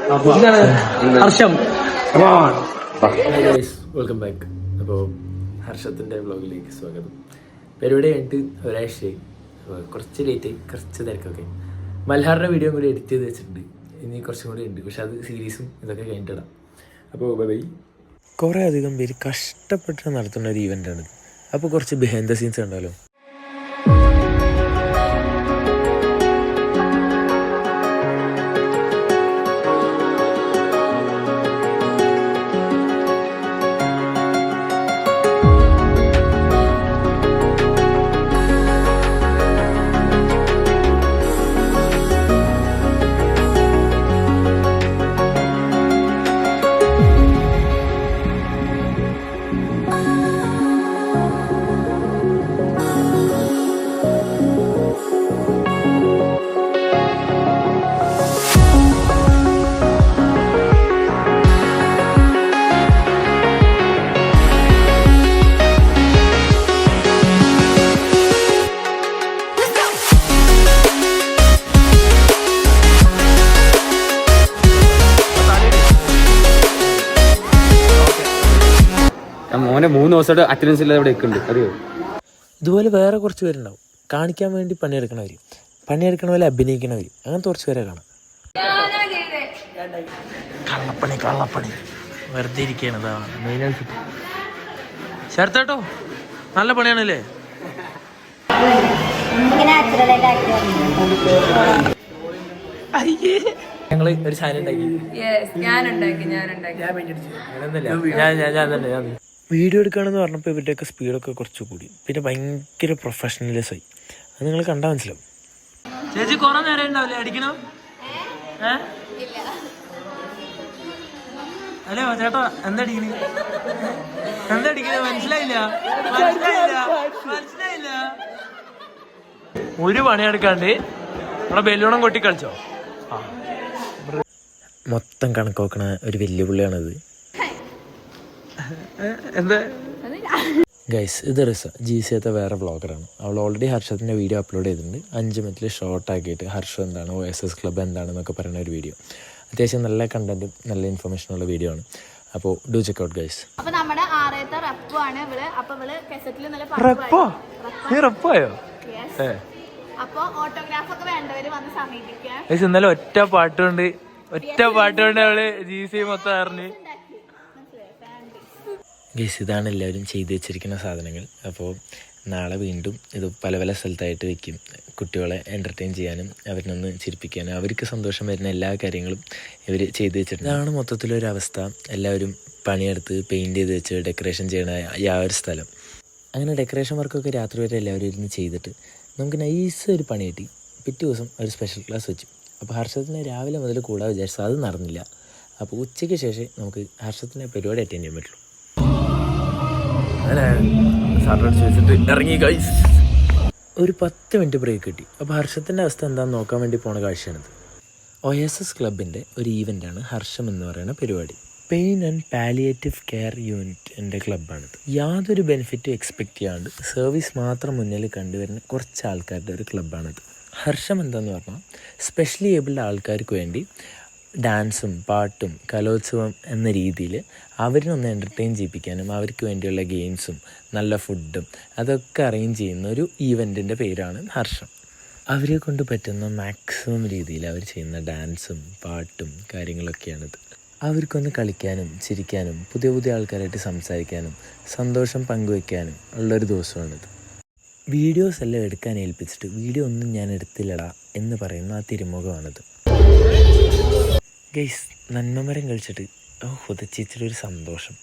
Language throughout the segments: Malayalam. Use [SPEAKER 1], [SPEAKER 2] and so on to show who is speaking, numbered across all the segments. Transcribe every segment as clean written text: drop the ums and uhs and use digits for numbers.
[SPEAKER 1] ഹർഷം
[SPEAKER 2] വെൽക്കം ബാക്ക്. അപ്പോൾ ഹർഷത്തിൻ്റെ വ്ളോഗിലേക്ക് സ്വാഗതം. പരിപാടി കഴിഞ്ഞിട്ട് ഒരാഴ്ചയായി, കുറച്ച് ലേറ്റ്, കുറച്ച് തിരക്കൊക്കെ. മൽഹാറിൻ്റെ വീഡിയോ കൂടി എഡിറ്റ് ചെയ്ത് വെച്ചിട്ടുണ്ട്, ഇനി കുറച്ചും കൂടി ഉണ്ട്, പക്ഷെ അത് സീരീസും ഇതൊക്കെ കഴിഞ്ഞിട്ടിടാം. അപ്പോൾ ബൈ. കുറേ അധികം പേര് കഷ്ടപ്പെട്ട് നടത്തുന്ന ഒരു ഈവൻ്റാണ്. അപ്പോൾ കുറച്ച് ബിഹൈൻഡ് ദ സീൻസ് ഉണ്ടല്ലോ.
[SPEAKER 1] മോനെ 3 ദിവസമായിട്ട് അറ്റൻഡൻസ് ഇല്ലാതെ ഇവിടെ ഉണ്ട്, അറിയോ?
[SPEAKER 2] ഇതുപോലെ വേറെ കുറച്ച് പേരുണ്ടാവും, കാണിക്കാൻ വേണ്ടി പണിയെടുക്കണവർ അഭിനയിക്കണവർ, അങ്ങനത്തെ കുറച്ച് പേരെ കാണാം. കള്ളപ്പണി വെറുതെ ഇരിക്കുകയാണ് മെയിനായിട്ട്. ചേർത്തേട്ടോ, നല്ല പണിയാണല്ലേ? ഞങ്ങള് ഒരു സാധനം ഉണ്ടാക്കി. വീഡിയോ എടുക്കുകയാണെന്ന് പറഞ്ഞപ്പോൾ ഇവരുടെയൊക്കെ സ്പീഡൊക്കെ കുറച്ച് കൂടി, പിന്നെ ഭയങ്കര പ്രൊഫഷണലിസം ആയി. അത് നിങ്ങൾ കണ്ടാൽ മനസ്സിലാവും. ചേച്ചി കുറെ നേരം ഉണ്ടാവില്ലേ അടിക്കണോ? ഹലോ ചേട്ടാ, എന്താ അടിക്കണേ? മനസ്സിലായില്ല. ഒരു പണിയെടുക്കാണ്ട് നമ്മളെ ബെല്ലൂണം കൊട്ടി കളിച്ചോ? മൊത്തം കണക്ക് നോക്കണ ഒരു വെല്ലുവിളിയാണിത്. എന്താ ഗൈസ്, ഇത് റിസ GC വേറെ വ്ളോഗറാണ്. അവൾ ഓൾറെഡി ഹർഷത്തിൻ്റെ വീഡിയോ അപ്ലോഡ് ചെയ്തിട്ടുണ്ട്. 5 മിനിറ്റിൽ ഷോർട്ട് ആക്കിയിട്ട് ഹർഷം എന്താണ്, OSS ക്ലബ്ബ് എന്താണെന്നൊക്കെ പറയുന്ന ഒരു വീഡിയോ. അത്യാവശ്യം നല്ല കണ്ടന്റും നല്ല ഇൻഫർമേഷനുള്ള വീഡിയോ ആണ്. അപ്പോൾ ഡു ചെക്ക് ഔട്ട് ഗൈസ്. ഇന്നലെ ഒറ്റ പാട്ടുകൊണ്ട് അവള് GC മൊത്തം അറിഞ്ഞ്. ഗൈസ്, ഇതാണ് എല്ലാവരും ചെയ്തു വെച്ചിരിക്കുന്ന സാധനങ്ങൾ. അപ്പോൾ നാളെ വീണ്ടും ഇത് പല പല സ്ഥലത്തായിട്ട് വെക്കും. കുട്ടികളെ എൻ്റർടൈൻ ചെയ്യാനും അവരിനൊന്ന് ചിരിപ്പിക്കാനും അവർക്ക് സന്തോഷം വരുന്ന എല്ലാ കാര്യങ്ങളും ഇവർ ചെയ്തു വെച്ചിട്ടുണ്ട്. ഇതാണ് മൊത്തത്തിലൊരവസ്ഥ. എല്ലാവരും പണിയെടുത്ത് പെയിൻറ് ചെയ്ത് വെച്ച് ഡെക്കറേഷൻ ചെയ്യണ ആ ഒരു സ്ഥലം. അങ്ങനെ ഡെക്കറേഷൻ വർക്കൊക്കെ രാത്രി വരെ എല്ലാവരും ഇരുന്ന് ചെയ്തിട്ട് നമുക്ക് നൈസ് ഒരു പണി കിട്ടി. പിറ്റേ ദിവസം ഒരു സ്പെഷ്യൽ ക്ലാസ് വെച്ചു. അപ്പോൾ ഹർഷത്തിനെ രാവിലെ മുതൽ കൂടാൻ വിചാരിച്ചു, അത് നടന്നില്ല. അപ്പോൾ ഉച്ചയ്ക്ക് ശേഷം നമുക്ക് ഹർഷത്തിൻ്റെ പരിപാടി അറ്റൻഡ് ചെയ്യാൻ പറ്റുള്ളൂ. ഇറങ്ങി ഗൈസ്. ഒരു 10 മിനിറ്റ് ബ്രേക്ക് കിട്ടി. അപ്പോൾ ഹർഷത്തിൻ്റെ അവസ്ഥ എന്താണെന്ന് നോക്കാൻ വേണ്ടി പോണ കാഴ്ചയാണിത്. OSS ക്ലബിൻ്റെ ഒരു ഈവൻ്റാണ് ഹർഷം എന്ന് പറയുന്ന പരിപാടി. പെയിൻ ആൻഡ് പാലിയേറ്റീവ് കെയർ യൂണിറ്റിൻ്റെ ക്ലബ്ബാണിത്. യാതൊരു ബെനിഫിറ്റും എക്സ്പെക്റ്റ് ചെയ്യാണ്ട് സർവീസ് മാത്രം മുന്നിൽ കണ്ടുവരുന്ന കുറച്ച് ആൾക്കാരുടെ ഒരു ക്ലബ്ബാണിത്. ഹർഷം എന്താന്ന് പറഞ്ഞാൽ സ്പെഷ്യലി ഏബിൾഡ് ആൾക്കാർക്ക് വേണ്ടി ഡാൻസും പാട്ടും കലോത്സവം എന്ന രീതിയിൽ അവരിനൊന്ന് എൻ്റർടൈൻ ചെയ്യിപ്പിക്കാനും അവർക്ക് വേണ്ടിയുള്ള ഗെയിംസും നല്ല ഫുഡും അതൊക്കെ അറേഞ്ച് ചെയ്യുന്ന ഒരു ഈവൻറ്റിൻ്റെ പേരാണ് ഹർഷം. അവരെ കൊണ്ട് പറ്റുന്ന മാക്സിമം രീതിയിൽ അവർ ചെയ്യുന്ന ഡാൻസും പാട്ടും കാര്യങ്ങളൊക്കെയാണിത്. അവർക്കൊന്ന് കളിക്കാനും ചിരിക്കാനും പുതിയ പുതിയ ആൾക്കാരായിട്ട് സംസാരിക്കാനും സന്തോഷം പങ്കുവയ്ക്കാനും ഉള്ളൊരു ദിവസമാണിത്. വീഡിയോസ് എല്ലാം എടുക്കാൻ ഏൽപ്പിച്ചിട്ട് വീഡിയോ ഒന്നും ഞാൻ എടുത്തില്ലടാ എന്ന് പറയുന്ന ആ തിരുമുഖമാണിത്. ഗൈസ്, നന്മമരം കഴിച്ചിട്ട് ഉദച്ചിച്ചിട്ട് ഒരു സന്തോഷം.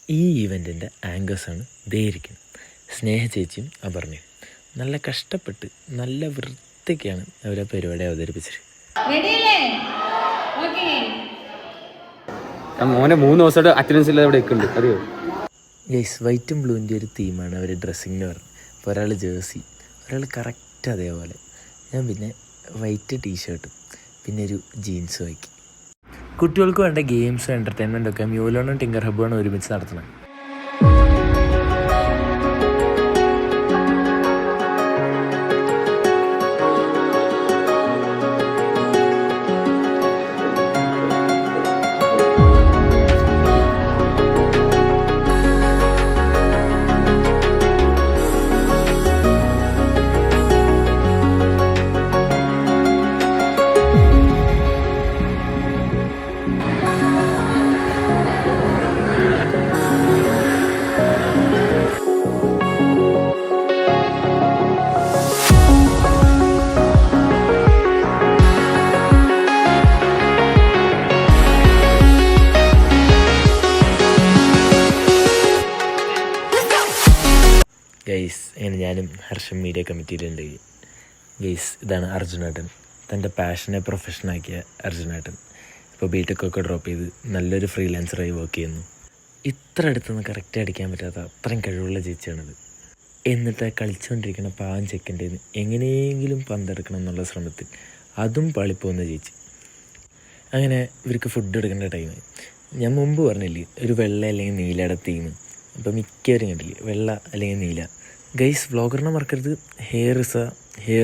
[SPEAKER 2] ഈ ഈവൻറ്റിൻ്റെ ആങ്കേഴ്സാണ് ഇതേയിരിക്കുന്നത്. സ്നേഹ ചേച്ചിയും അപർണയും നല്ല കഷ്ടപ്പെട്ട് നല്ല വൃത്തിക്കാണ് അവരെ പരിപാടി അവതരിപ്പിച്ചത്.
[SPEAKER 1] മോനെ 3 ദിവസമായിട്ട് അറ്റൻഡൻസ് ഇല്ലാതെ ഇവിടെ ഉണ്ട്, അറിയോ?
[SPEAKER 2] ഗൈസ് വൈറ്റും ബ്ലൂവിൻ്റെ ഒരു തീമാണ് അവർ ഡ്രസ്സിങ്ങിന് പറഞ്ഞത്. അപ്പോൾ ഒരാൾ ജേഴ്സി, ഒരാൾ കറക്റ്റ് അതേപോലെ. ഞാൻ പിന്നെ വൈറ്റ് ടീഷർട്ടും പിന്നെ ഒരു ജീൻസും ആക്കി. കുട്ടികൾക്ക് വേണ്ട ഗെയിംസും എൻ്റർടൈൻമെൻറ്റും ഒക്കെ മ്യൂലോണും ടിങ്കർ ഹബ്ബുമാണ് ഒരുമിച്ച് നടത്തണം. ഗെയ്സ് അങ്ങനെ ഞാനും ഹർഷം മീഡിയ കമ്മിറ്റിയിലുണ്ട്. ഗെയ്സ് ഇതാണ് അർജുനേട്ടൻ, തൻ്റെ പാഷനെ പ്രൊഫഷനാക്കിയ അർജുനേട്ടൻ. ഇപ്പോൾ ബിടെക്കൊക്കെ ഡ്രോപ്പ് ചെയ്ത് നല്ലൊരു ഫ്രീലാൻസറായി വർക്ക് ചെയ്യുന്നു. ഇത്ര അടുത്തുനിന്ന് കറക്റ്റ് അടിക്കാൻ പറ്റാത്ത അത്രയും കഴിവുള്ള ചേച്ചിയാണിത്. എന്നിട്ട് കളിച്ചുകൊണ്ടിരിക്കുന്ന പാവം ചെക്കൻ്റെ എങ്ങനെയെങ്കിലും പന്തെടുക്കണം എന്നുള്ള ശ്രമത്തിൽ അതും പാളിപ്പോകുന്ന ചേച്ചി. അങ്ങനെ ഇവർക്ക് ഫുഡ് എടുക്കേണ്ട ടൈമായി. ഞാൻ മുമ്പ് പറഞ്ഞില്ലേ ഒരു വെള്ള അല്ലെങ്കിൽ നീലയുടെ തീം. അപ്പോൾ മിക്കവരും കണ്ടില്ലേ വെള്ള അല്ലെങ്കിൽ നീല. ഗൈസ് വ്ളോഗറിനെ മറക്കരുത്, ഹെയർ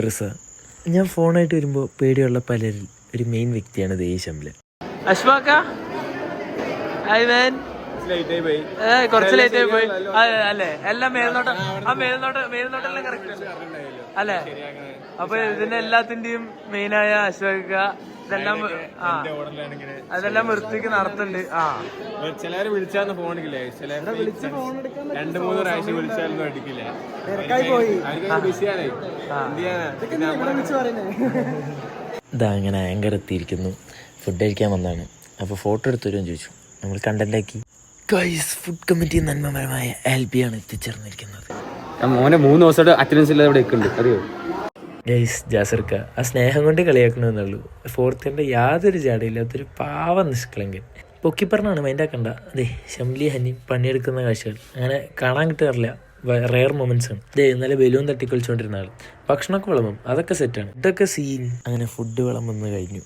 [SPEAKER 2] ഇസ. ഞാൻ ഫോണായിട്ട് വരുമ്പോൾ പേടിയുള്ള പലരിൽ ഒരു മെയിൻ വ്യക്തിയാണ് ഈ ശമ്പല.
[SPEAKER 3] അശ്വാക്ക കുറച്ച് ലേറ്റ് ആയി പോയി അല്ലേ? എല്ലാം മേൽനോട്ടെല്ലാം കറക്റ്റ് അല്ലേ? അപ്പൊ ഇതിന്റെ എല്ലാത്തിന്റെയും മെയിനായ അശ്വാക്ക ഇതെല്ലാം അതെല്ലാം വൃത്തിക്ക് നടത്തുന്നുണ്ട്.
[SPEAKER 1] ചിലര് വിളിച്ചാന്ന് ഫോണില്ലേ, ചിലര് 2-3 പ്രാവശ്യം വിളിച്ചാലൊന്നും അടിക്കില്ല.
[SPEAKER 2] ഇതാ അങ്ങനെ ആങ്കർ എത്തിയിരിക്കുന്നു, ഫുഡ് കഴിക്കാൻ വന്നതാണ്. അപ്പോൾ ഫോട്ടോ എടുത്തുവരുമെന്ന് ചോദിച്ചു. നമ്മൾ കണ്ടന്റാക്കി. ഗൈസ് ഫുഡ് കമ്മിറ്റി നന്മപരമായ ആൽബിയാണ് എത്തിച്ചേർന്നിരിക്കുന്നത്.
[SPEAKER 1] മോനെ 3 ദിവസമായിട്ട് അറ്റൻഡൻസ് ഇല്ലാതെ ഇവിടെ നിൽക്കുന്നുണ്ട് അറിയോ?
[SPEAKER 2] ഗൈസ് ജാസർക്ക ആ സ്നേഹം കൊണ്ട് കളിയാക്കണമെന്നുള്ളൂ. ഫോർത്തിൻ്റെ യാതൊരു ജാടയില്ലാത്തൊരു പാവ നിഷ്കളങ്കൻ. പൊക്കിപ്പറഞ്ഞാണ് മൈൻഡാക്കണ്ട. അതെ ഷംലി ഹനി പണിയെടുക്കുന്ന കാഴ്ചകൾ അങ്ങനെ കാണാൻ കിട്ടാറില്ല. റെയർ മൊമെന്റ്സ് ആണ്. ഇതേ ഇന്നലെ ബലൂൺ തട്ടിക്കളിച്ചുകൊണ്ടിരുന്ന ആൾ. ഭക്ഷണമൊക്കെ വിളമ്പും, അതൊക്കെ സെറ്റാണ്. ഇതൊക്കെ സീൻ. അങ്ങനെ ഫുഡ് വിളമ്പെന്ന് കഴിഞ്ഞു.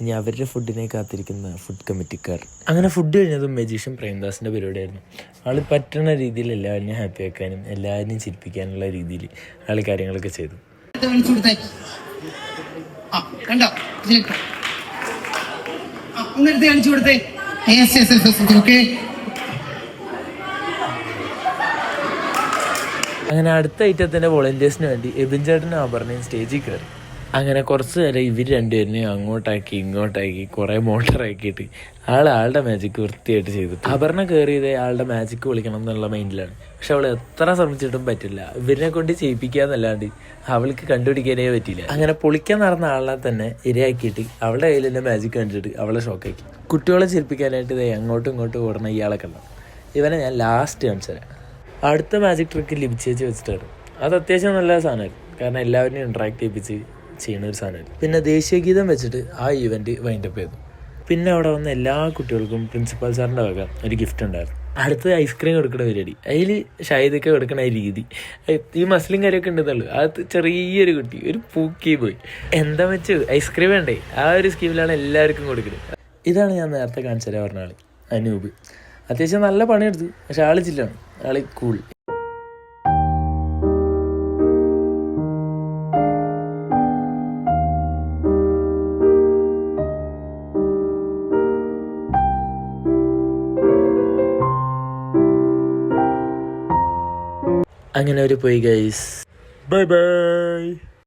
[SPEAKER 2] ഇനി അവരുടെ ഫുഡിനെ കാത്തിരിക്കുന്ന ഫുഡ് കമ്മിറ്റിക്കാർ. അങ്ങനെ ഫുഡ് കഴിഞ്ഞതും മജീഷ്യൻ പ്രേംദാസിൻ്റെ പരിപാടിയായിരുന്നു. ആൾ പറ്റുന്ന രീതിയിൽ എല്ലാവരെയും ഹാപ്പി ആക്കാനും എല്ലാവരെയും ചിരിപ്പിക്കാനുള്ള രീതിയിൽ ആൾ കാര്യങ്ങളൊക്കെ ചെയ്തു. അങ്ങനെ അടുത്ത ഐറ്റത്തിൻ്റെ വോളണ്ടിയേഴ്സിന് വേണ്ടി എബിൻ ചേട്ടനും ആഭരണയും സ്റ്റേജിൽ കയറി. അങ്ങനെ കുറച്ച് നേരം ഇവർ രണ്ടുപേരിനെയും അങ്ങോട്ടാക്കി ഇങ്ങോട്ടാക്കി കുറേ മോട്ടറാക്കിയിട്ട് ആളുടെ മാജിക്ക് വൃത്തിയായിട്ട് ചെയ്തു. ആഭരണം കയറിയതേ ആളുടെ മാജിക്ക് വിളിക്കണം എന്നുള്ള മൈൻഡിലാണ്. പക്ഷെ അവൾ എത്ര ശ്രമിച്ചിട്ടും പറ്റില്ല. ഇവരിനെ കൊണ്ട് ചെയ്യിപ്പിക്കാന്നല്ലാണ്ട് അവൾക്ക് കണ്ടുപിടിക്കാനേ പറ്റില്ല. അങ്ങനെ പൊളിക്കാൻ നടന്ന ആളിനെ തന്നെ ഇരയാക്കിയിട്ട് അവളുടെ കയ്യിൽ തന്നെ മാജിക്ക് കണ്ടിട്ട് അവളെ ഷോക്കാക്കി. കുട്ടികളെ ചിരിപ്പിക്കാനായിട്ട് ഇതേ അങ്ങോട്ടും ഇങ്ങോട്ടും ഓടണം ഇയാളെ കണ്ടു. ഇവനെ ഞാൻ ലാസ്റ്റ് കാണിച്ചു തരാം. അടുത്ത മാജിക് ട്രിക്ക് ലിപിച്ചേച്ച് വെച്ചിട്ടാണ്. അത് അത്യാവശ്യം നല്ല സാധനമായിരുന്നു, കാരണം എല്ലാവരും ഇൻട്രാക്ട് ചെയ്യിപ്പിച്ച് ചെയ്യുന്ന ഒരു സാധനമായിരുന്നു. പിന്നെ ദേശീയഗീതം വെച്ചിട്ട് ആ ഈവൻറ്റ് വൈൻഡപ്പ് ചെയ്തു. പിന്നെ അവിടെ വന്ന എല്ലാ കുട്ടികൾക്കും പ്രിൻസിപ്പാൾ സാറിൻ്റെ വക ഒരു ഗിഫ്റ്റ് ഉണ്ടായിരുന്നു. അടുത്ത് ഐസ്ക്രീം കൊടുക്കുന്ന പരിപാടി. അതിൽ ഷാഹിദൊക്കെ കൊടുക്കണ രീതി ഈ മസ്ലിം കാര്യമൊക്കെ ഉണ്ടെന്നുള്ളൂ. അത് ചെറിയൊരു കുട്ടി ഒരു പൂക്കി പോയി. എന്താ വെച്ച് ഐസ്ക്രീം വേണ്ടേ, ആ ഒരു സ്കീമിലാണ് എല്ലാവർക്കും കൊടുക്കുന്നത്. ഇതാണ് ഞാൻ നേരത്തെ കാണിച്ചു തരാൻ പറഞ്ഞ ആൾ, അനൂപ്. അത്യാവശ്യം നല്ല പണിയെടുത്തു, പക്ഷെ ആള് ചില്ലാണ്, ആള് കൂൾ. അങ്ങനെ അവർ പോയി ഗൈസ്. Bye bye.